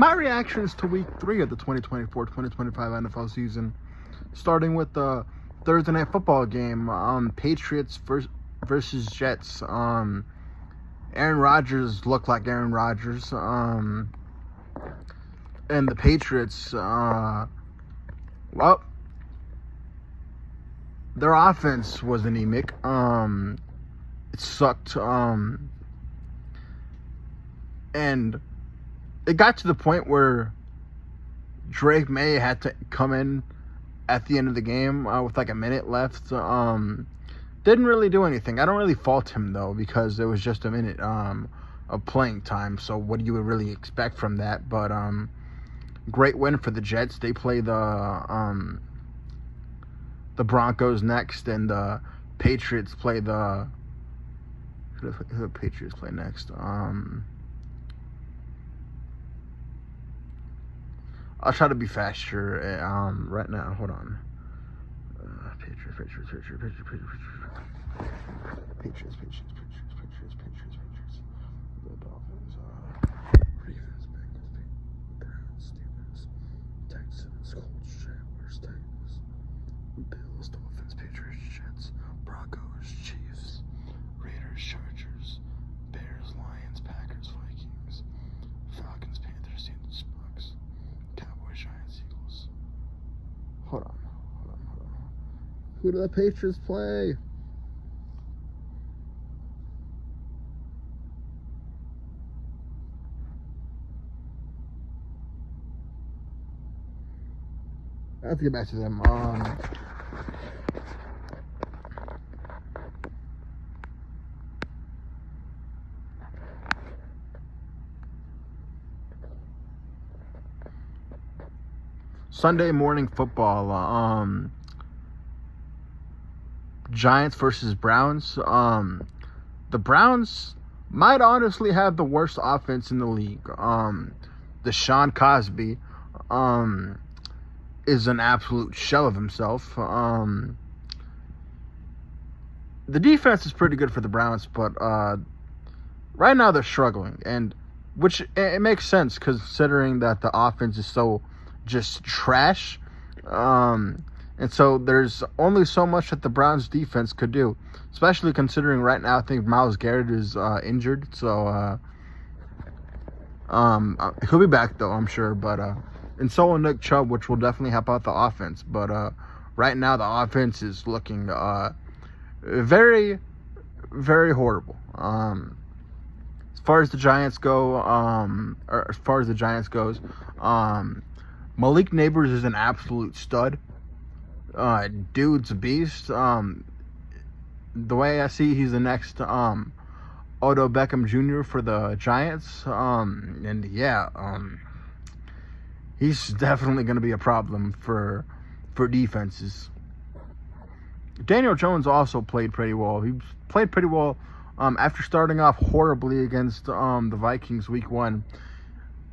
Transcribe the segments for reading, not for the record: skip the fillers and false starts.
My reactions to week 3 of the 2024-2025 NFL season, starting with the Thursday night football game, Patriots versus Jets. Aaron Rodgers looked like Aaron Rodgers, and the Patriots, well, their offense was anemic. It sucked, and it got to the point where Drake May had to come in at the end of the game with like a minute left. Didn't really do anything. I don't really fault him though, because it was just a minute of playing time. So what do you really expect from that? But great win for the Jets. They play the Broncos next, and the Patriots play the who the Patriots play next. I'll try to be faster right now. Hold on. Patriots. The Dolphins. Ravens, Bengals, Browns, Steelers, Texans, Colts, Jaguars, Titans, Bills, Dolphins, Patriots, Jets, Broncos, Chiefs, Raiders, Chargers, Bears, Lions, Packers, Vikings, Falcons, Panthers, Saints, Bucks, Cowboys, Giants, Eagles. Hold on. Who do the Patriots play? I have to get back to them. Sunday morning football. Giants versus Browns. The Browns might honestly have the worst offense in the league. Deshaun Cosby is an absolute shell of himself. The defense is pretty good for the Browns, but right now they're struggling, and which it makes sense considering that the offense is so just trash. And so there's only so much that the Browns defense could do, especially considering right now I think Myles Garrett is injured. So he'll be back though, I'm sure. But and so will Nick Chubb, which will definitely help out the offense. But right now the offense is looking very, very horrible. As far as the Giants go, Malik Neighbors is an absolute stud. Dude's a beast. The way I see, he's the next Odell Beckham Jr. for the Giants. And yeah, he's definitely going to be a problem for defenses. Daniel Jones also played pretty well. He played pretty well after starting off horribly against the Vikings week 1.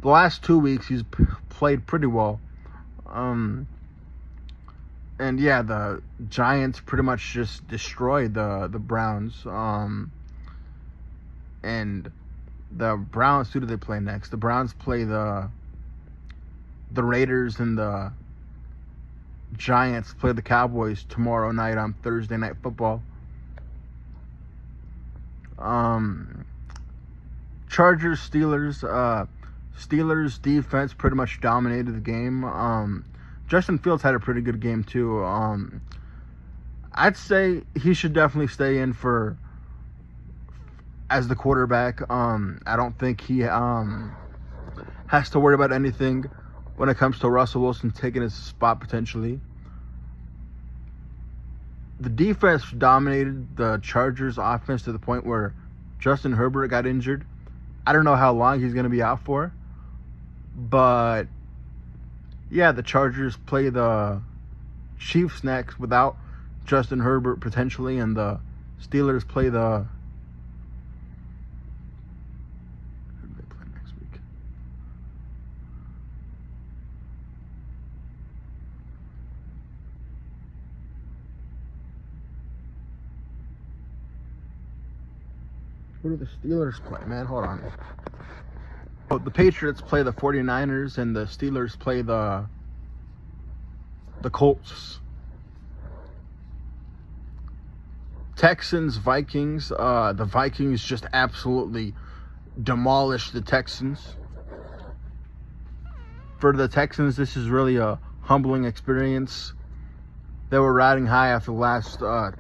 The last 2 weeks, he's played pretty well. And yeah, the Giants pretty much just destroyed the Browns. And the Browns, who do they play next? The Browns play the Raiders, and the Giants play the Cowboys tomorrow night on Thursday Night Football. Chargers, Steelers. Steelers defense pretty much dominated the game. Justin Fields had a pretty good game too. I'd say he should definitely stay in as the quarterback. I don't think he has to worry about anything when it comes to Russell Wilson taking his spot potentially. The defense dominated the Chargers offense to the point where Justin Herbert got injured. I don't know how long he's going to be out for, but yeah, the Chargers play the Chiefs next without Justin Herbert potentially, and the Steelers play the... Who do they play next week? Who do the Steelers play, man? Hold on. Oh, the Patriots play the 49ers and the Steelers play the Colts. Texans, Vikings. The Vikings just absolutely demolished the Texans. For the Texans, this is really a humbling experience. They were riding high after the last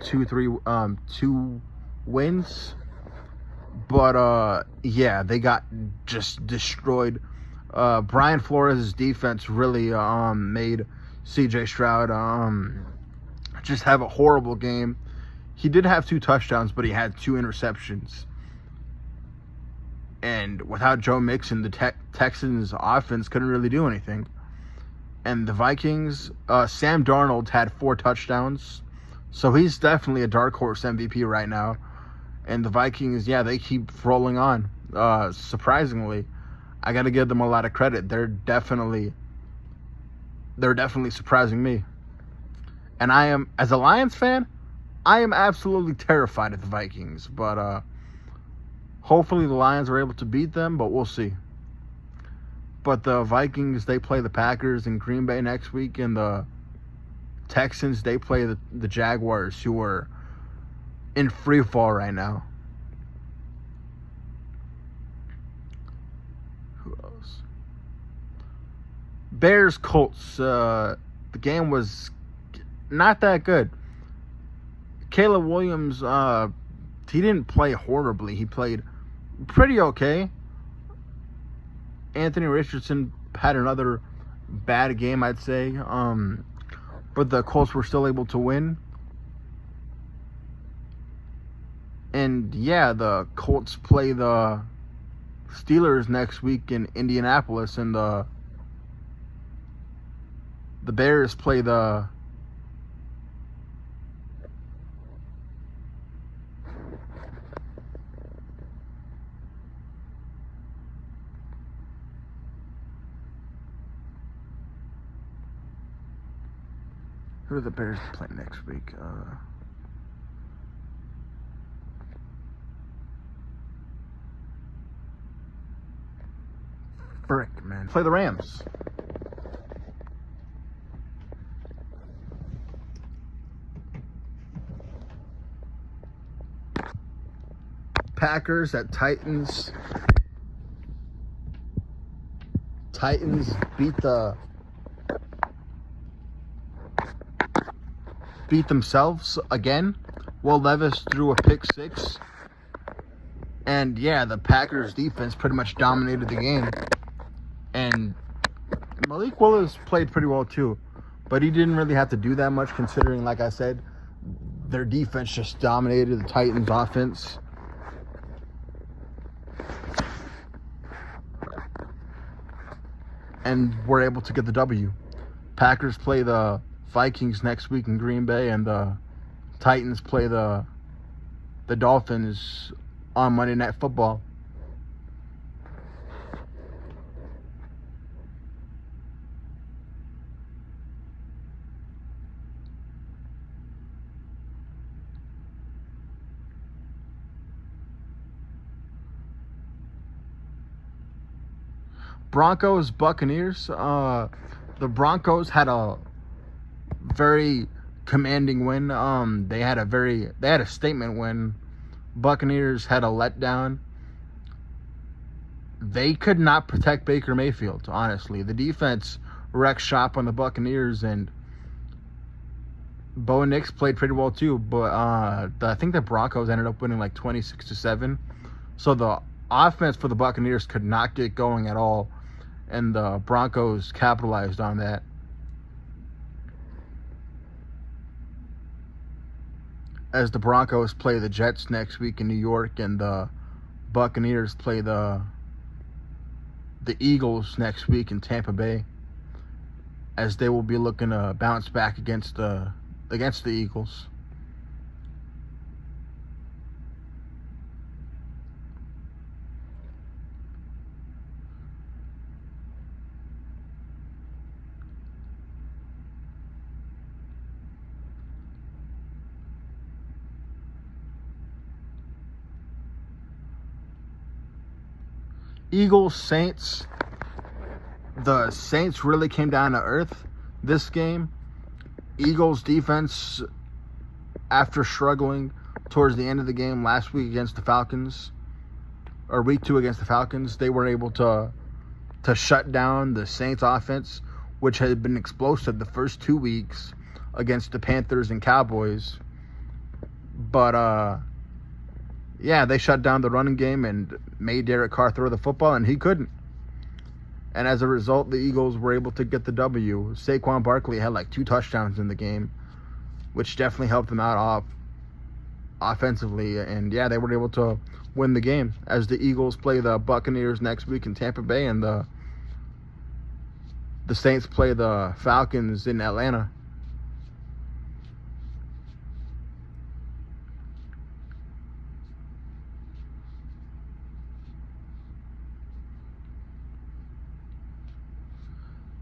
two wins. But, yeah, they got just destroyed. Brian Flores' defense really made C.J. Stroud just have a horrible game. He did have 2 touchdowns, but he had 2 interceptions. And without Joe Mixon, the Texans' offense couldn't really do anything. And the Vikings, Sam Darnold had 4 touchdowns. So he's definitely a dark horse MVP right now. And the Vikings, yeah, they keep rolling on. Surprisingly, I got to give them a lot of credit. They're definitely surprising me. And I am, as a Lions fan, I am absolutely terrified of the Vikings. But hopefully the Lions are able to beat them, but we'll see. But the Vikings, they play the Packers in Green Bay next week, and the Texans, they play the Jaguars, who are in free fall right now. Who else? Bears, Colts. The game was not that good. Caleb Williams, he didn't play horribly. He played pretty okay. Anthony Richardson had another bad game, I'd say. But the Colts were still able to win. And yeah, the Colts play the Steelers next week in Indianapolis, and the Bears play the who do the Bears play next week? Frick, man. Play the Rams. Packers at Titans. Titans beat themselves again. Will Levis threw a pick 6. And yeah, the Packers defense pretty much dominated the game. And Malik Willis played pretty well too. But he didn't really have to do that much, considering, like I said, their defense just dominated the Titans' offense. And were able to get the W. Packers play the Vikings next week in Green Bay, and the Titans play the Dolphins on Monday Night Football. Broncos, Buccaneers. The Broncos had a very commanding win. They had a statement win. Buccaneers had a letdown. They could not protect Baker Mayfield, honestly. The defense wrecked shop on the Buccaneers, and Bo Nix played pretty well too. But I think the Broncos ended up winning like 26-7. So the offense for the Buccaneers could not get going at all, and the Broncos capitalized on that. As the Broncos play the Jets next week in New York, and the Buccaneers play the Eagles next week in Tampa Bay, as they will be looking to bounce back against the Eagles. Eagles, Saints. The Saints really came down to earth this game. Eagles defense, after struggling towards the end of the game last week against the Falcons, or week 2 against the Falcons, they were able to shut down the Saints offense, which had been explosive the first 2 weeks against the Panthers and Cowboys. But yeah, they shut down the running game and made Derek Carr throw the football, and he couldn't. And as a result, the Eagles were able to get the W. Saquon Barkley had like 2 touchdowns in the game, which definitely helped them out offensively. And yeah, they were able to win the game as the Eagles play the Buccaneers next week in Tampa Bay, and the Saints play the Falcons in Atlanta.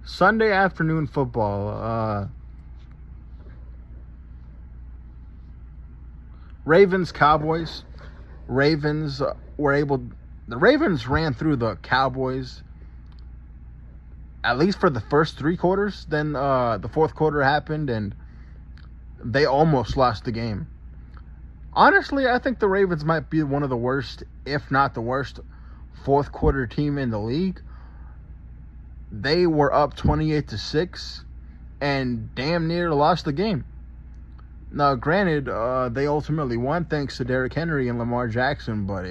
Sunday afternoon football. Ravens, Cowboys. Ravens ran through the Cowboys at least for the first 3 quarters. Then the fourth quarter happened, and they almost lost the game. Honestly, I think the Ravens might be one of the worst, if not the worst, fourth quarter team in the league. They were up 28-6 and damn near lost the game. Now, granted, they ultimately won thanks to Derrick Henry and Lamar Jackson, but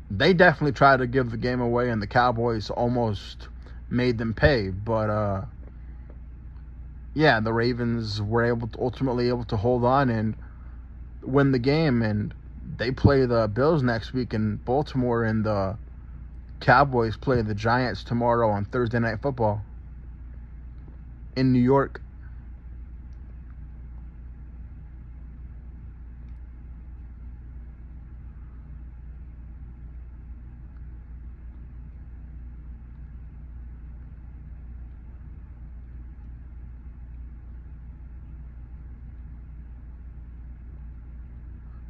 they definitely tried to give the game away, and the Cowboys almost made them pay. But yeah, the Ravens were ultimately able to hold on and win the game, and they play the Bills next week in Baltimore, and the Cowboys play the Giants tomorrow on Thursday Night Football in New York.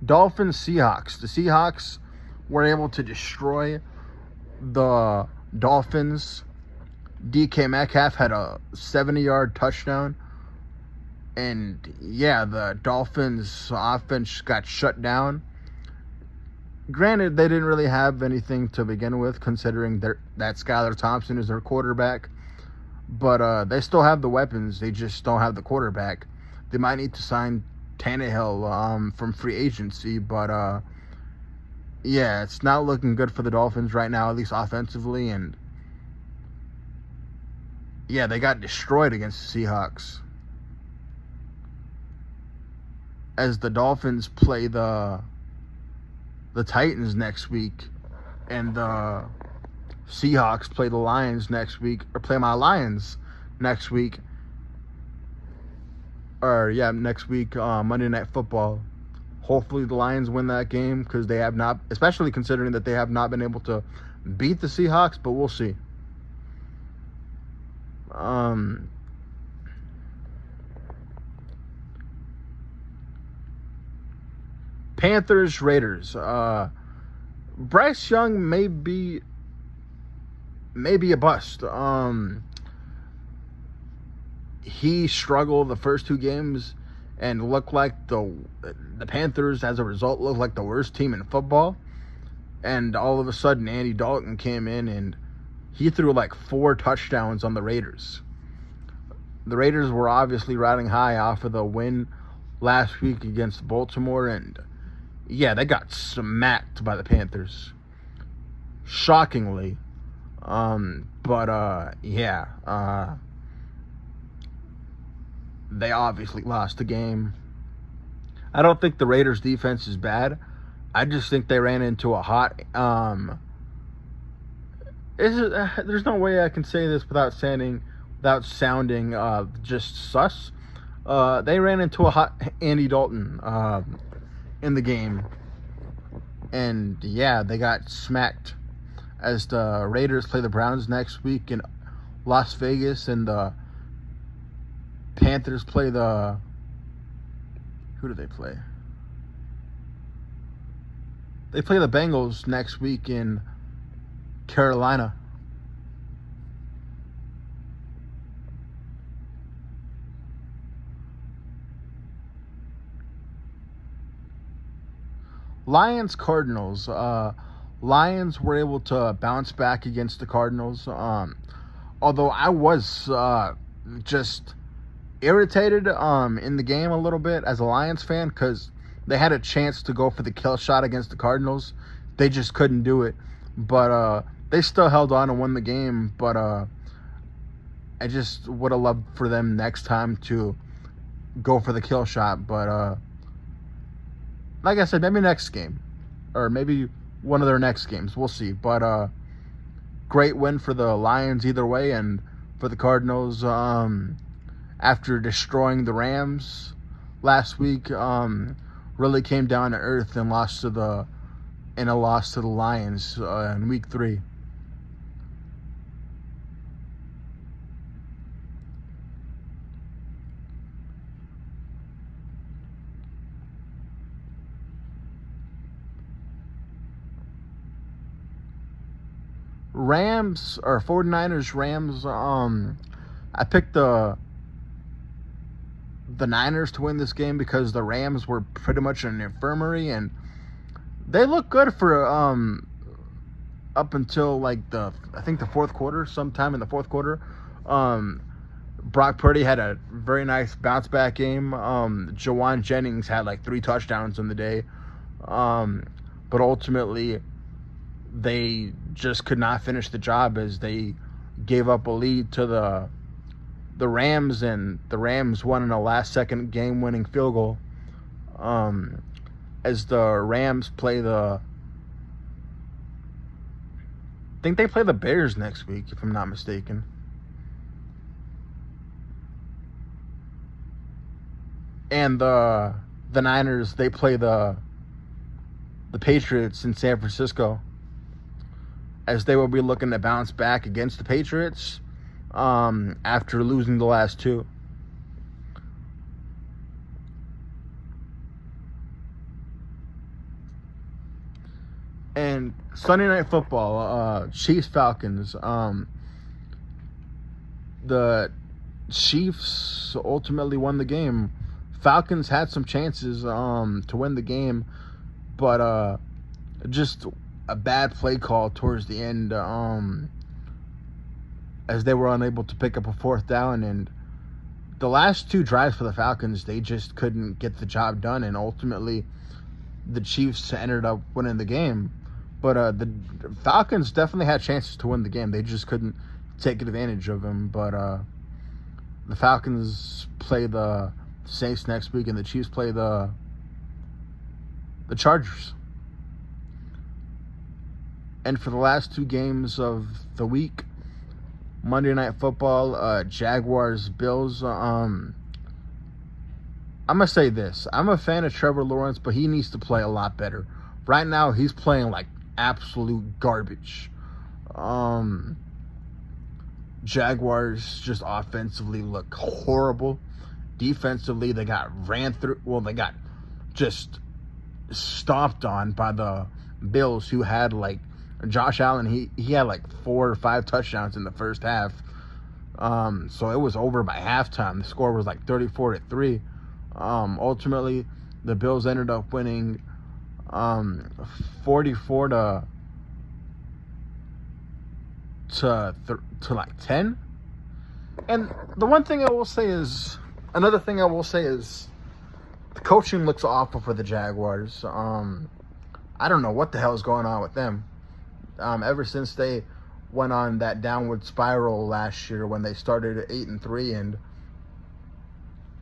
Dolphins, Seahawks. The Seahawks were able to destroy the Dolphins. DK Metcalf had a 70-yard touchdown. And yeah, the Dolphins offense got shut down. Granted, they didn't really have anything to begin with, considering that Skylar Thompson is their quarterback. But they still have the weapons. They just don't have the quarterback. They might need to sign Tannehill from free agency. But yeah, it's not looking good for the Dolphins right now, at least offensively. And yeah, they got destroyed against the Seahawks. As the Dolphins play the Titans next week, and the Seahawks play the Lions next week, or play my Lions next week. Next week, Monday Night Football. Hopefully the Lions win that game, because they have not, especially considering that they have not been able to beat the Seahawks, but we'll see. Panthers, Raiders. Bryce Young may be a bust. He struggled the first 2 games and looked like the Panthers, as a result, looked like the worst team in football. And all of a sudden, Andy Dalton came in and he threw like 4 touchdowns on the Raiders. The Raiders were obviously riding high off of the win last week against Baltimore, and yeah, they got smacked by the Panthers. Shockingly. They obviously lost the game. I don't think the Raiders' defense is bad. I just think they ran into a hot... there's no way I can say this without sounding just sus. They ran into a hot Andy Dalton in the game. And yeah, they got smacked. As the Raiders play the Browns next week in Las Vegas, and the Panthers play the... Who do they play? They play the Bengals next week in Carolina. Lions Cardinals. Lions were able to bounce back against the Cardinals. Although I was just irritated in the game a little bit as a Lions fan because they had a chance to go for the kill shot against the Cardinals. They just couldn't do it. But they still held on and won the game. But I just would have loved for them next time to go for the kill shot. But like I said, maybe next game. Or maybe one of their next games. We'll see. But great win for the Lions either way. And for the Cardinals, after destroying the Rams last week, really came down to earth and lost to the Lions in week 3. Rams or 49ers Rams, I picked the Niners to win this game because the Rams were pretty much an infirmary and they looked good for up until like I think the fourth quarter, sometime in the fourth quarter. Brock Purdy had a very nice bounce back game. Jawan Jennings had like 3 touchdowns in the day. But ultimately they just could not finish the job as they gave up a lead to the Rams, and the Rams won in a last-second game-winning field goal. As the Rams play I think they play the Bears next week, if I'm not mistaken. And the Niners, they play the Patriots in San Francisco, as they will be looking to bounce back against the Patriots after losing the last 2. And Sunday Night Football, Chiefs Falcons. The Chiefs ultimately won the game. Falcons had some chances to win the game, but just a bad play call towards the end, as they were unable to pick up a 4th down. And the last 2 drives for the Falcons, they just couldn't get the job done, and ultimately the Chiefs ended up winning the game. But the Falcons definitely had chances to win the game. They just couldn't take advantage of them. But the Falcons play the Saints next week, and the Chiefs play the Chargers. And for the last 2 games of the week, Monday Night Football, Jaguars, Bills. I'm going to say this. I'm a fan of Trevor Lawrence, but he needs to play a lot better. Right now, he's playing like absolute garbage. Jaguars just offensively look horrible. Defensively, they got they got just stomped on by the Bills, who had like Josh Allen. He had like 4 or 5 touchdowns in the first half. So it was over by halftime. The score was like 34-3. Ultimately, the Bills ended up winning 44 to like 10. And another thing I will say is the coaching looks awful for the Jaguars. I don't know what the hell is going on with them. Ever since they went on that downward spiral last year when they started at 8-3 and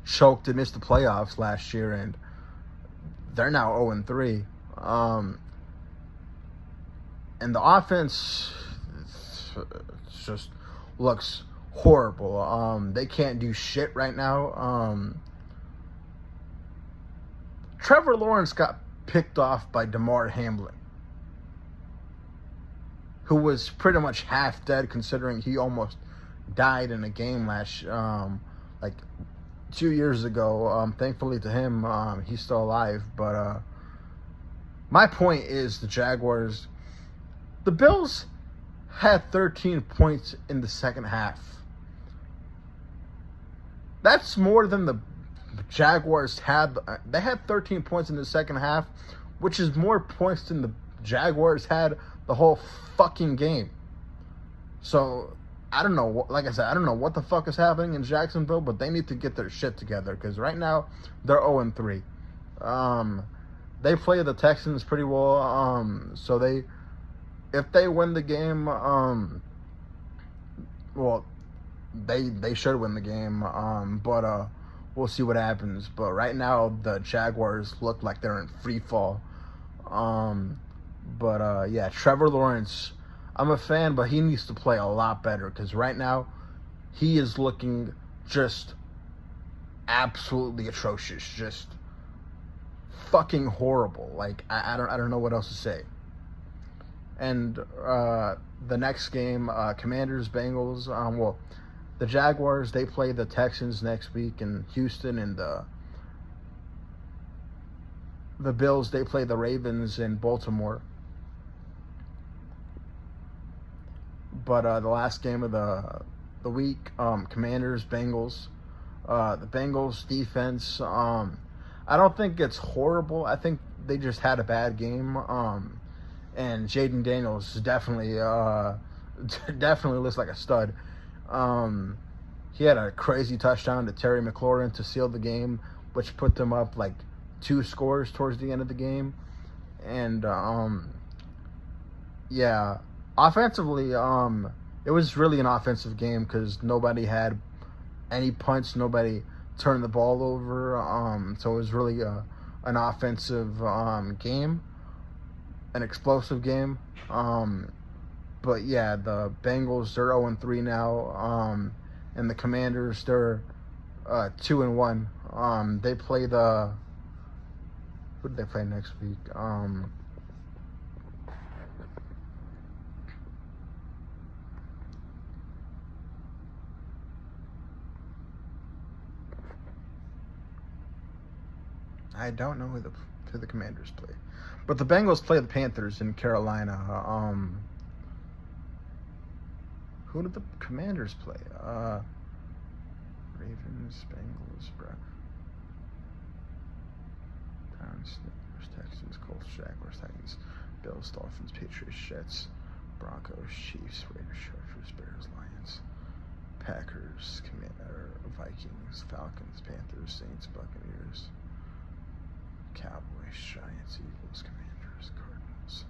choked and missed the playoffs last year, and they're now 0-3. And the offense just looks horrible. They can't do shit right now. Trevor Lawrence got picked off by Damar Hamlin, who was pretty much half dead considering he almost died in a game like 2 years ago. Thankfully to him, he's still alive. But my point is the Jaguars, the Bills, had 13 points in the second half. That's more than the Jaguars had. They had 13 points in the second half, which is more points than the Jaguars had the whole fucking game. So, I don't know. Like I said, I don't know what the fuck is happening in Jacksonville, but they need to get their shit together because right now they're 0-3. They play the Texans pretty well. So if they win the game, well, they should win the game. But we'll see what happens. But right now the Jaguars look like they're in free fall. Yeah, Trevor Lawrence, I'm a fan, but he needs to play a lot better because right now he is looking just absolutely atrocious, just fucking horrible. Like I don't know what else to say. And the next game, Commanders Bengals. Well, the Jaguars, they play the Texans next week in Houston, and the Bills, they play the Ravens in Baltimore. But the last game of the week, Commanders, Bengals. The Bengals defense, I don't think it's horrible. I think they just had a bad game. And Jaden Daniels definitely looks like a stud. He had a crazy touchdown to Terry McLaurin to seal the game, which put them up like 2 scores towards the end of the game. And yeah, offensively, it was really an offensive game because nobody had any punts, nobody turned the ball over. So it was really an offensive game, an explosive game. But yeah, the Bengals, they're 0-3 now, and the Commanders, they're 2-1. They play who did they play next week? I don't know who the Commanders play, but the Bengals play the Panthers in Carolina. Who did the Commanders play? Ravens, Bengals, Browns, Steelers, Texans, Colts, Jaguars, Titans, Bills, Dolphins, Patriots, Jets, Broncos, Chiefs, Raiders, Chargers, Bears, Lions, Packers, Vikings, Falcons, Panthers, Saints, Buccaneers, Cowboys, Giants, Eagles, Commanders, Cardinals.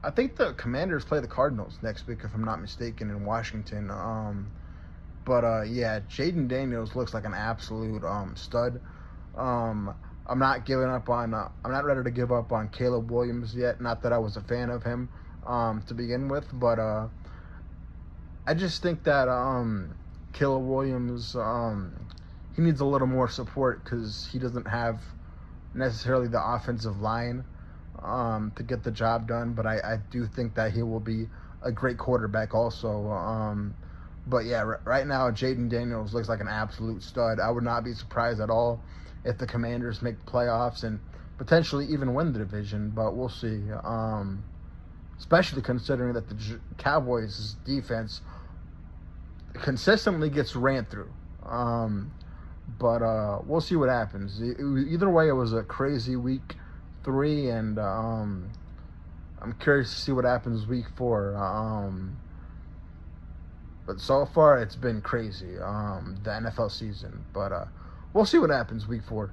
I think the Commanders play the Cardinals next week, if I'm not mistaken, in Washington. Yeah, Jaden Daniels looks like an absolute stud. I'm not giving up on. I'm not ready to give up on Caleb Williams yet. Not that I was a fan of him to begin with, but I just think that Caleb Williams, he needs a little more support because he doesn't have necessarily the offensive line to get the job done. But I do think that he will be a great quarterback also. But yeah, right now Jaden Daniels looks like an absolute stud. I would not be surprised at all if the Commanders make the playoffs and potentially even win the division. But we'll see. Especially considering that the Cowboys' defense consistently gets ran through. But we'll see what happens. Either way, it was a crazy week 3, and I'm curious to see what happens week 4. But so far, it's been crazy, the NFL season. But we'll see what happens week 4.